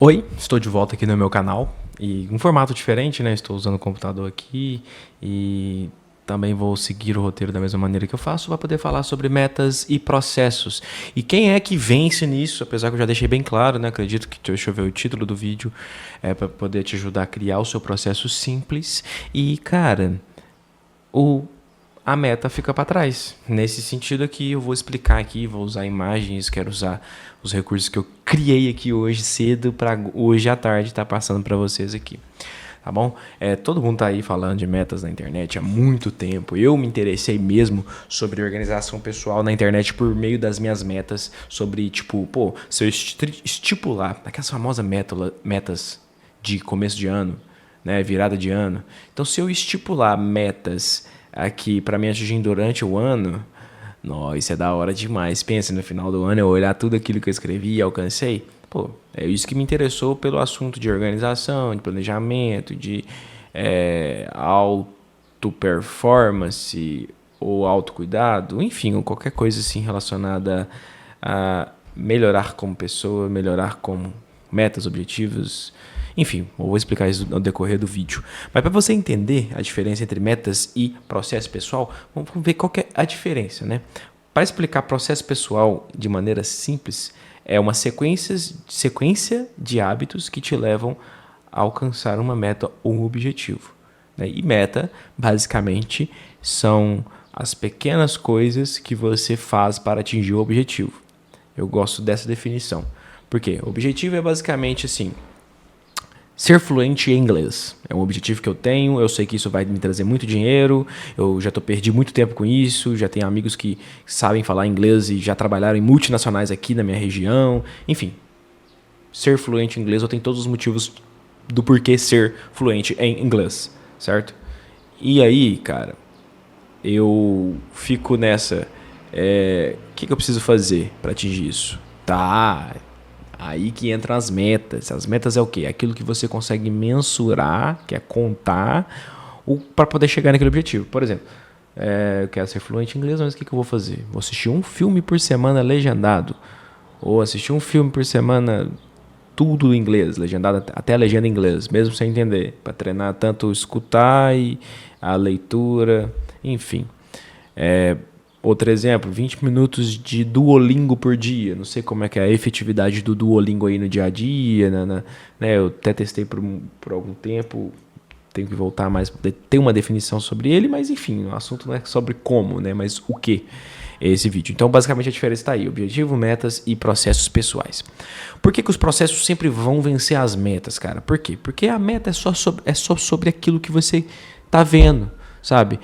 Oi, estou de volta aqui no meu canal e um formato diferente, né? Estou usando o computador aqui e também vou seguir o roteiro da mesma maneira que eu faço para poder falar sobre metas e processos. E quem é que vence nisso? Apesar que eu já deixei bem claro, né? Acredito que, deixa eu ver o título do vídeo, é para poder te ajudar a criar o seu processo simples. E, cara, o a meta fica para trás. Nesse sentido aqui, eu vou explicar aqui, vou usar imagens, quero usar os recursos que eu criei aqui hoje cedo para hoje à tarde estar passando para vocês aqui. Tá bom? Todo mundo tá aí falando de metas na internet há muito tempo. Eu me interessei mesmo sobre organização pessoal na internet por meio das minhas metas, sobre tipo, se eu estipular aquelas famosas metas de começo de ano, né, virada de ano. Então, se eu estipular metas aqui para me atingir durante o ano, nossa, isso é da hora demais. Pensa, no final do ano eu olhar tudo aquilo que eu escrevi e alcancei. Pô, é isso que me interessou pelo assunto de organização, de planejamento, de auto-performance ou autocuidado, enfim, qualquer coisa assim relacionada a melhorar como pessoa, melhorar como metas, objetivos. Enfim, eu vou explicar isso no decorrer do vídeo. Mas para você entender a diferença entre metas e processo pessoal, vamos ver qual que é a diferença, né? Para explicar processo pessoal de maneira simples, é uma sequência de hábitos que te levam a alcançar uma meta ou um objetivo, né? E meta, basicamente, são as pequenas coisas que você faz para atingir o objetivo. Eu gosto dessa definição. Por quê? O objetivo é basicamente assim: ser fluente em inglês. É um objetivo que eu tenho, eu sei que isso vai me trazer muito dinheiro, eu já perdi muito tempo com isso, já tenho amigos que sabem falar inglês e já trabalharam em multinacionais aqui na minha região. Enfim, ser fluente em inglês, eu tenho todos os motivos do porquê ser fluente em inglês, certo? E aí, cara, eu fico nessa. O que eu preciso fazer para atingir isso? Tá. Aí que entram as metas. As metas é o quê? Aquilo que você consegue mensurar, que é contar, para poder chegar naquele objetivo. Por exemplo, eu quero ser fluente em inglês, mas o que eu vou fazer? Vou assistir um filme por semana legendado. Ou assistir um filme por semana, tudo em inglês, legendado, até a legenda em inglês, mesmo sem entender. Para treinar tanto escutar e a leitura, enfim. Outro exemplo, 20 minutos de Duolingo por dia. Não sei como é que é a efetividade do Duolingo aí no dia a dia. Né? Eu até testei por algum tempo. Tenho que voltar mais para ter uma definição sobre ele. Mas enfim, o assunto não é sobre como, né? Mas o que é esse vídeo. Então, basicamente, a diferença está aí. Objetivo, metas e processos pessoais. Por que os processos sempre vão vencer as metas, cara? Por quê? Porque a meta é só sobre aquilo que você está vendo, sabe?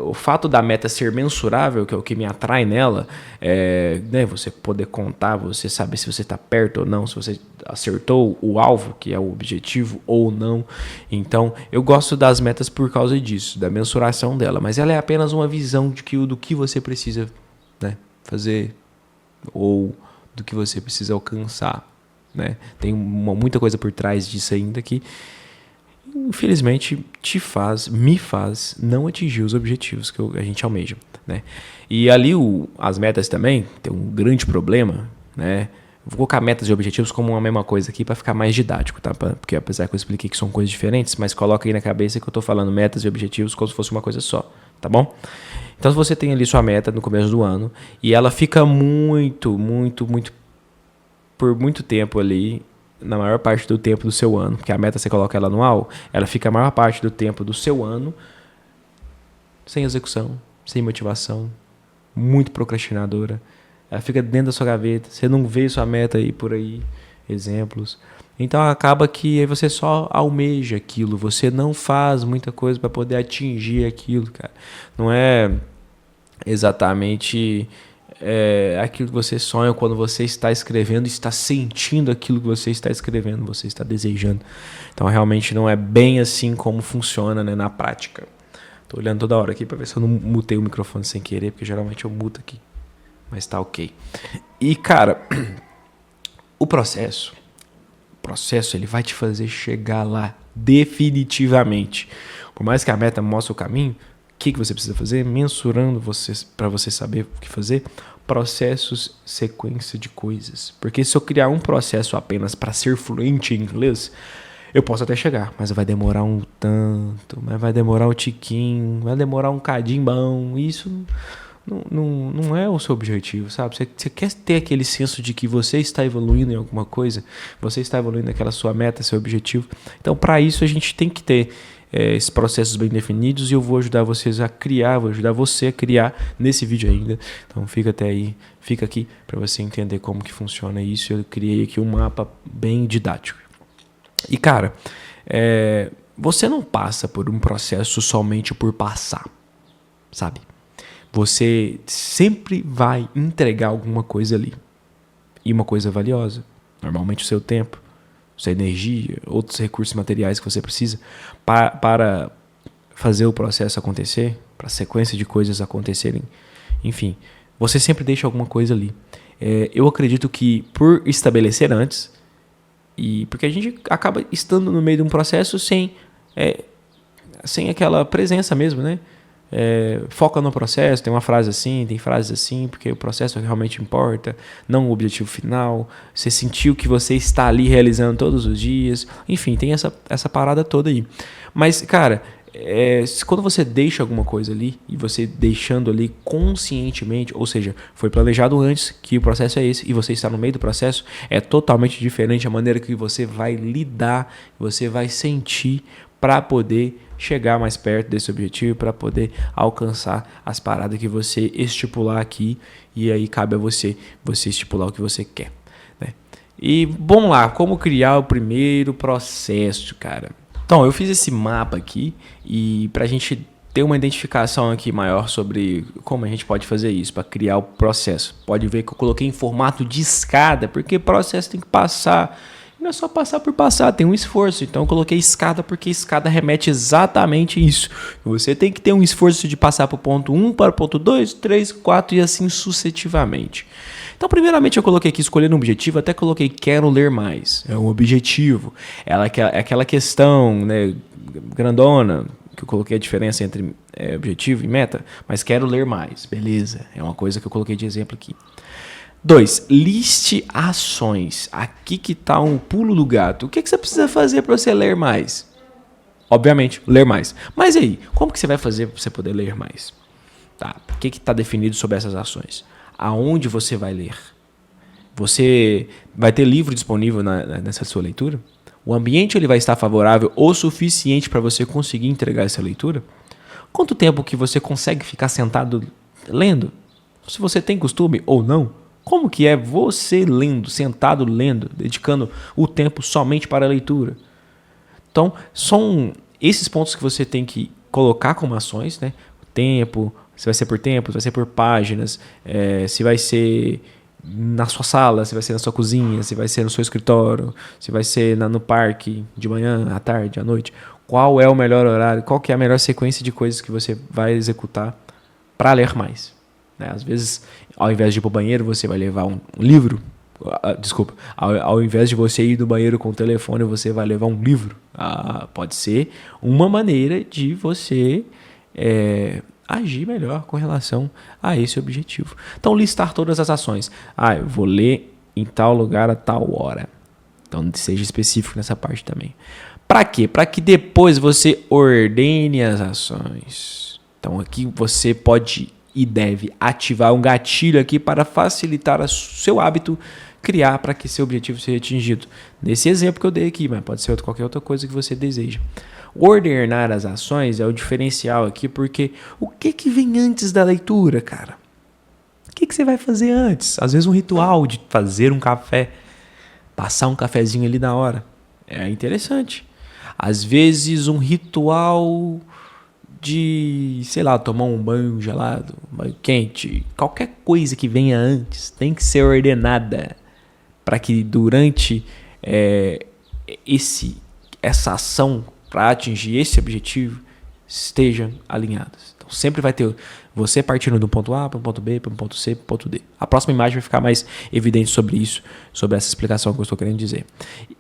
O fato da meta ser mensurável, que é o que me atrai nela, né, você poder contar, você saber se você está perto ou não, se você acertou o alvo, que é o objetivo, ou não. Então, eu gosto das metas por causa disso, da mensuração dela, mas ela é apenas uma visão do que você precisa, né, fazer ou do que você precisa alcançar, né? Tem muita coisa por trás disso ainda que infelizmente me faz não atingir os objetivos que a gente almeja, né? E ali as metas também tem um grande problema, né? Vou colocar metas e objetivos como uma mesma coisa aqui para ficar mais didático, tá? Porque apesar que eu expliquei que são coisas diferentes, mas coloca aí na cabeça que eu estou falando metas e objetivos como se fosse uma coisa só, tá bom? Então, se você tem ali sua meta no começo do ano e ela fica por muito tempo ali, na maior parte do tempo do seu ano, porque a meta você coloca ela anual, ela fica a maior parte do tempo do seu ano sem execução, sem motivação, muito procrastinadora. Ela fica dentro da sua gaveta, você não vê sua meta aí por aí, exemplos. Então acaba que aí você só almeja aquilo, você não faz muita coisa para poder atingir aquilo, cara. Não é exatamente aquilo que você sonha quando você está escrevendo, está sentindo aquilo que você está escrevendo, você está desejando. Então realmente não é bem assim como funciona, né, na prática. Tô olhando toda hora aqui para ver se eu não mutei o microfone sem querer, porque geralmente eu muto aqui. Mas tá ok. E cara, o processo ele vai te fazer chegar lá definitivamente. Por mais que a meta mostre o caminho, que você precisa fazer? Mensurando para você saber o que fazer. Processos, sequência de coisas. Porque se eu criar um processo apenas para ser fluente em inglês, eu posso até chegar, mas vai demorar um tanto, mas vai demorar um tiquinho, vai demorar um cadinho bom. Isso não é o seu objetivo, sabe? Você quer ter aquele senso de que você está evoluindo em alguma coisa, você está evoluindo naquela sua meta, seu objetivo. Então, para isso, a gente tem que ter esses processos bem definidos, e eu vou ajudar vocês a criar, vou ajudar você a criar nesse vídeo ainda. Então fica aqui para você entender como que funciona isso. Eu criei aqui um mapa bem didático. E cara, você não passa por um processo somente por passar, sabe? Você sempre vai entregar alguma coisa ali, e uma coisa valiosa, normalmente o seu tempo, sua energia, outros recursos materiais que você precisa para fazer o processo acontecer, para a sequência de coisas acontecerem. Enfim, você sempre deixa alguma coisa ali. Eu acredito que por estabelecer antes, e porque a gente acaba estando no meio de um processo sem aquela presença mesmo, né? Foca no processo, tem uma frase assim, tem frases assim, porque o processo realmente importa, não o objetivo final. Você sentiu que você está ali realizando todos os dias, enfim, tem essa parada toda aí. Mas, cara, quando você deixa alguma coisa ali, e você deixando ali conscientemente, ou seja, foi planejado antes que o processo é esse, e você está no meio do processo, é totalmente diferente a maneira que você vai lidar, você vai sentir para poder chegar mais perto desse objetivo, para poder alcançar as paradas que você estipular aqui, e aí cabe a você estipular o que você quer, né? E vamos lá, como criar o primeiro processo, cara? Então, eu fiz esse mapa aqui, e para a gente ter uma identificação aqui maior sobre como a gente pode fazer isso, para criar o processo. Pode ver que eu coloquei em formato de escada, porque processo tem que passar. Não é só passar por passar, tem um esforço. Então eu coloquei escada porque escada remete exatamente isso. Você tem que ter um esforço de passar para o ponto 1, para o ponto 2, 3, 4 e assim sucessivamente. Então primeiramente eu coloquei aqui escolher um objetivo, até coloquei quero ler mais. É um objetivo. É aquela questão, né, grandona, que eu coloquei a diferença entre objetivo e meta, mas quero ler mais. Beleza, é uma coisa que eu coloquei de exemplo aqui. 2. Liste ações. Aqui que está um pulo do gato. O que você precisa fazer para você ler mais? Obviamente, ler mais. Mas e aí, como que você vai fazer para você poder ler mais? Tá. O que está definido sobre essas ações? Aonde você vai ler? Você vai ter livro disponível nessa sua leitura? O ambiente ele vai estar favorável o suficiente para você conseguir entregar essa leitura? Quanto tempo que você consegue ficar sentado lendo? Se você tem costume ou não? Como que é você lendo, sentado lendo, dedicando o tempo somente para a leitura? Então, são esses pontos que você tem que colocar como ações, né? O tempo, se vai ser por tempo, se vai ser por páginas, se vai ser na sua sala, se vai ser na sua cozinha, se vai ser no seu escritório, se vai ser no parque, de manhã, à tarde, à noite. Qual é o melhor horário, qual que é a melhor sequência de coisas que você vai executar para ler mais? Às vezes, ao invés de ir para o banheiro, você vai levar um livro. Desculpa, ao invés de você ir do banheiro com o telefone, você vai levar um livro. Pode ser uma maneira de você agir melhor com relação a esse objetivo. Então, listar todas as ações. Eu vou ler em tal lugar a tal hora. Então, seja específico nessa parte também. Para quê? Para que depois você ordene as ações. Então, aqui você pode e deve ativar um gatilho aqui para facilitar o seu hábito criar para que seu objetivo seja atingido. Nesse exemplo que eu dei aqui, mas pode ser qualquer outra coisa que você deseja. Ordenar as ações é o diferencial aqui, porque o que vem antes da leitura, cara? O que você vai fazer antes? Às vezes um ritual de fazer um café, passar um cafezinho ali na hora. É interessante. Às vezes um ritual de, sei lá, tomar um banho gelado, um banho quente, qualquer coisa que venha antes tem que ser ordenada para que durante essa ação, para atingir esse objetivo, estejam alinhadas. Então, sempre vai ter você partindo do ponto A para o ponto B, para o ponto C, para o ponto D. A próxima imagem vai ficar mais evidente sobre isso, sobre essa explicação que eu estou querendo dizer.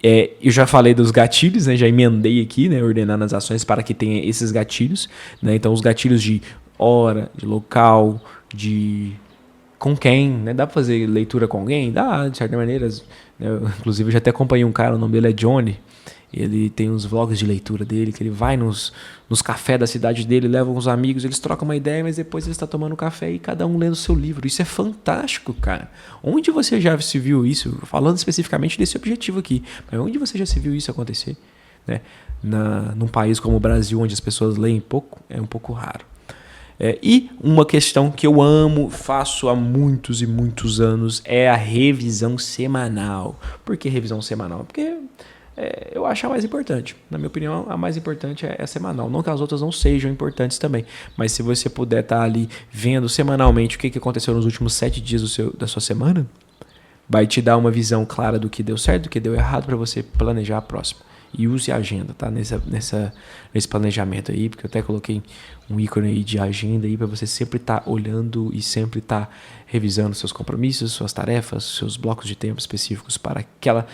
Eu já falei dos gatilhos, né? Já emendei aqui, né? Ordenando as ações para que tenha esses gatilhos, né? Então, os gatilhos de hora, de local, de com quem, né? Dá para fazer leitura com alguém? Dá, de certa maneira. Inclusive, eu já até acompanhei um cara, o nome dele é Johnny. Ele tem uns vlogs de leitura dele, que ele vai nos cafés da cidade dele, leva uns amigos, eles trocam uma ideia, mas depois ele está tomando café e cada um lendo o seu livro. Isso é fantástico, cara. Onde você já se viu isso? Falando especificamente desse objetivo aqui, mas onde você já se viu isso acontecer? Né? Num país como o Brasil, onde as pessoas leem pouco, é um pouco raro. E uma questão que eu amo, faço há muitos e muitos anos, é a revisão semanal. Por que revisão semanal? Porque eu acho a mais importante. Na minha opinião, a mais importante é a semanal. Não que as outras não sejam importantes também, mas se você puder estar ali vendo semanalmente o que aconteceu nos últimos 7 dias da sua semana, vai te dar uma visão clara do que deu certo, do que deu errado, para você planejar a próxima. E use a agenda, tá? Nesse planejamento aí, porque eu até coloquei um ícone aí de agenda aí para você sempre estar olhando e sempre estar revisando seus compromissos, suas tarefas, seus blocos de tempo específicos para aquela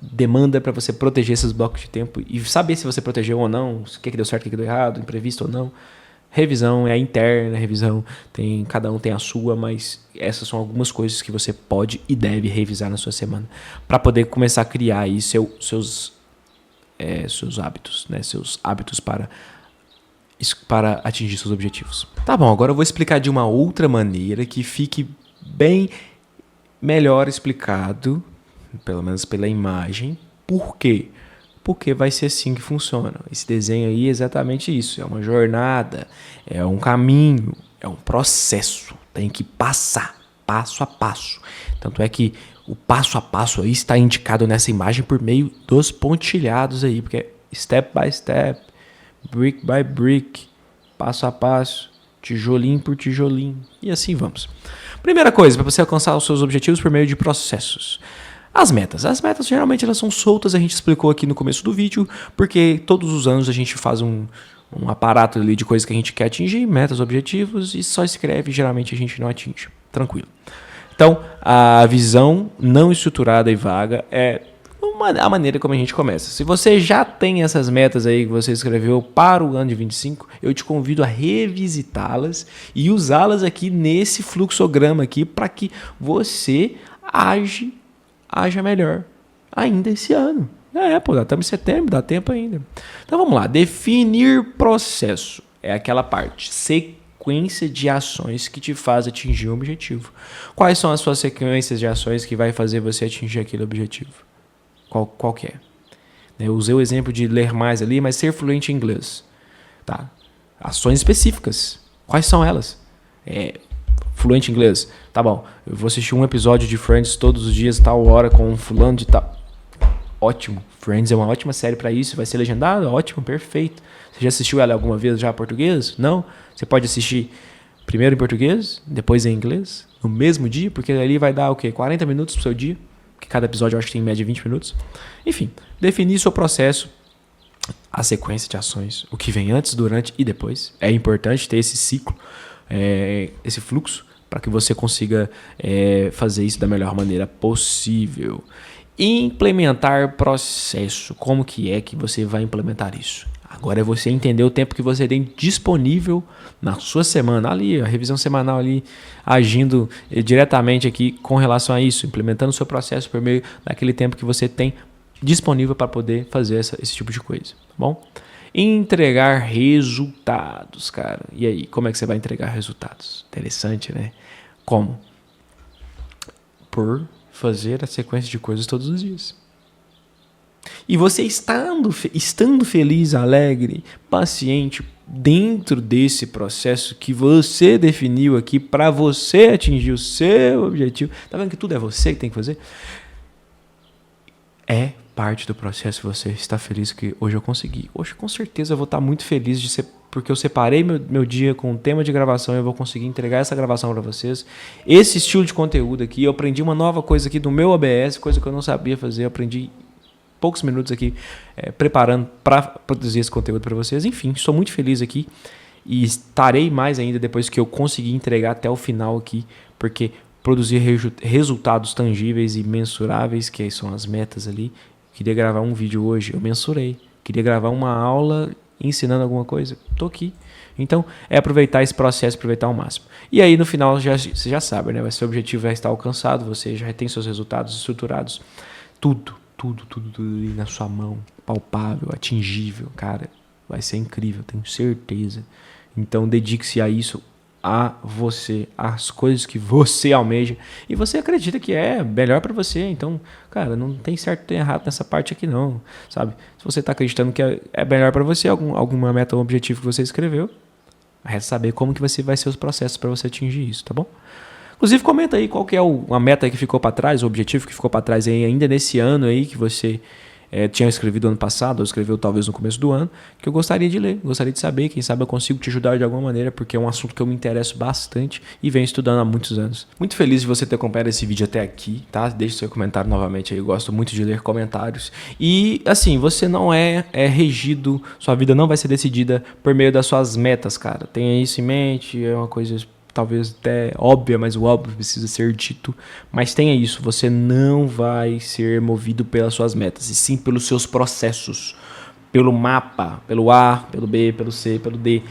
demanda, para você proteger esses blocos de tempo e saber se você protegeu ou não, o que deu certo, o que deu errado, imprevisto ou não. Revisão é a interna, revisão cada um tem a sua, mas essas são algumas coisas que você pode e deve revisar na sua semana para poder começar a criar aí seus hábitos, né? Seus hábitos para atingir seus objetivos. Tá bom, agora eu vou explicar de uma outra maneira que fique bem melhor explicado, pelo menos pela imagem. Por quê? Porque vai ser assim que funciona. Esse desenho aí é exatamente isso. É uma jornada, é um caminho, é um processo. Tem que passar, passo a passo. Tanto é que o passo a passo aí está indicado nessa imagem por meio dos pontilhados aí, porque é step by step, brick by brick, passo a passo, tijolinho por tijolinho, e assim vamos. Primeira coisa, para você alcançar os seus objetivos por meio de processos. As metas geralmente elas são soltas, a gente explicou aqui no começo do vídeo, porque todos os anos a gente faz um aparato ali de coisas que a gente quer atingir, metas, objetivos, e só escreve, geralmente a gente não atinge. Tranquilo. Então, a visão não estruturada e vaga é a maneira como a gente começa. Se você já tem essas metas aí que você escreveu para o ano de 25, eu te convido a revisitá-las e usá-las aqui nesse fluxograma aqui para que você haja melhor ainda esse ano. Estamos em setembro, dá tempo ainda. Então vamos lá, definir processo é aquela parte, sequência de ações que te faz atingir o objetivo. Quais são as suas sequências de ações que vai fazer você atingir aquele objetivo? Qual que é? Eu usei o exemplo de ler mais ali, mas ser fluente em inglês. Tá? Ações específicas. Quais são elas? Fluente em inglês. Tá bom, eu vou assistir um episódio de Friends todos os dias, tal hora, com um fulano de tal. Ótimo. Friends é uma ótima série para isso. Vai ser legendado? Ótimo, perfeito. Você já assistiu ela alguma vez já em português? Não? Você pode assistir primeiro em português, depois em inglês, no mesmo dia, porque ali vai dar o quê? 40 minutos pro seu dia. Porque cada episódio eu acho que tem em média 20 minutos. Enfim, definir seu processo, a sequência de ações, o que vem antes, durante e depois. É importante ter esse ciclo, esse fluxo, para que você consiga fazer isso da melhor maneira possível. Implementar processo. Como que é que você vai implementar isso? Agora é você entender o tempo que você tem disponível na sua semana. Ali, a revisão semanal ali, agindo diretamente aqui com relação a isso. Implementando o seu processo por meio daquele tempo que você tem disponível para poder fazer esse tipo de coisa. Tá bom? Entregar resultados, cara. E aí, como é que você vai entregar resultados? Interessante, né? Como? Por fazer a sequência de coisas todos os dias. E você estando feliz, alegre, paciente, dentro desse processo que você definiu aqui para você atingir o seu objetivo. Tá vendo que tudo é você que tem que fazer? É parte do processo você está feliz que hoje eu consegui. Hoje com certeza eu vou estar muito feliz porque eu separei meu dia com o tema de gravação e eu vou conseguir entregar essa gravação para vocês. Esse estilo de conteúdo aqui, eu aprendi uma nova coisa aqui do meu OBS, coisa que eu não sabia fazer, eu aprendi poucos minutos aqui preparando para produzir esse conteúdo para vocês. Enfim, estou muito feliz aqui e estarei mais ainda depois que eu conseguir entregar até o final aqui, porque produzir resultados tangíveis e mensuráveis, que são as metas ali. Queria gravar um vídeo hoje, eu mensurei. Queria gravar uma aula ensinando alguma coisa, tô aqui. Então, é aproveitar esse processo, aproveitar ao máximo. E aí, no final, você já sabe, né? Seu objetivo vai estar alcançado, você já tem seus resultados estruturados. Tudo ali na sua mão, palpável, atingível, cara. Vai ser incrível, tenho certeza. Então, dedique-se a isso, a você, as coisas que você almeja e você acredita que é melhor para você. Então, cara, não tem certo e errado nessa parte aqui não, sabe? Se você tá acreditando que é melhor para você, alguma meta ou objetivo que você escreveu, resta saber como que vai ser os processos para você atingir isso, tá bom? Inclusive, comenta aí qual que é a meta que ficou para trás, o objetivo que ficou para trás aí, ainda nesse ano aí que você tinha escrevido ano passado, ou escreveu talvez no começo do ano, que eu gostaria de ler, gostaria de saber, quem sabe eu consigo te ajudar de alguma maneira, porque é um assunto que eu me interesso bastante e venho estudando há muitos anos. Muito feliz de você ter acompanhado esse vídeo até aqui, tá? Deixe seu comentário novamente aí, eu gosto muito de ler comentários. E assim, você não é regido, sua vida não vai ser decidida por meio das suas metas, cara. Tenha isso em mente, é uma coisa talvez até óbvia, mas o óbvio precisa ser dito. Mas tenha isso, você não vai ser movido pelas suas metas, e sim pelos seus processos, pelo mapa, pelo A, pelo B, pelo C, pelo D,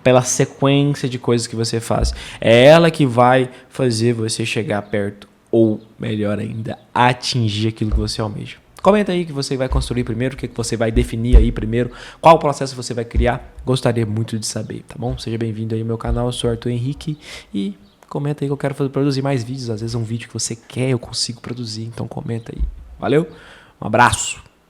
pela sequência de coisas que você faz. É ela que vai fazer você chegar perto, ou melhor ainda, atingir aquilo que você almeja. Comenta aí o que você vai construir primeiro, o que você vai definir aí primeiro, qual processo você vai criar. Gostaria muito de saber, tá bom? Seja bem-vindo aí ao meu canal, eu sou Arthur Henrique e comenta aí que eu quero produzir mais vídeos. Às vezes é um vídeo que você quer, eu consigo produzir, então comenta aí. Valeu? Um abraço!